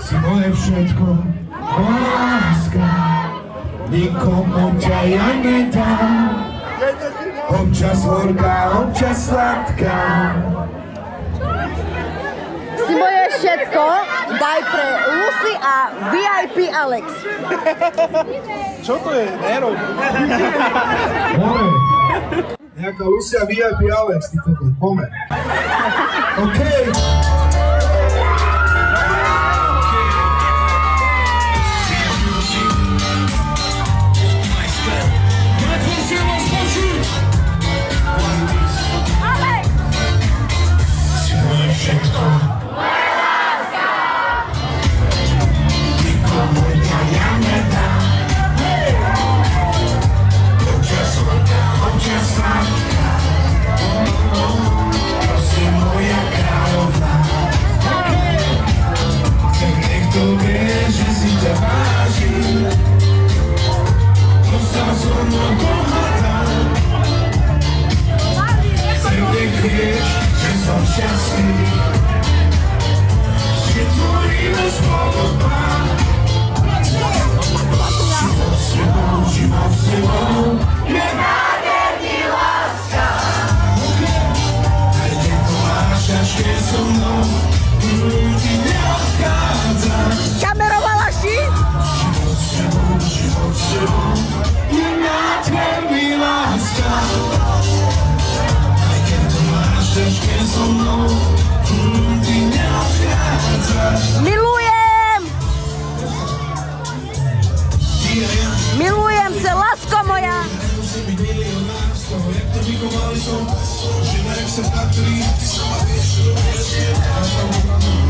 si moje všetko, moja láska, nikomu ťa ja nedám. Občas horká, občas sladká. Si moje všetko, daj pre Lucy a VIP Alex. Čo to je? Nerob. More, nejaká Lucia VIP Alex, ty kokot, pome. Okej. Kamerovala si? Milujem! Milujem ťa, lásko moja! Žena, jak se patří, ty sama vieš, čo je.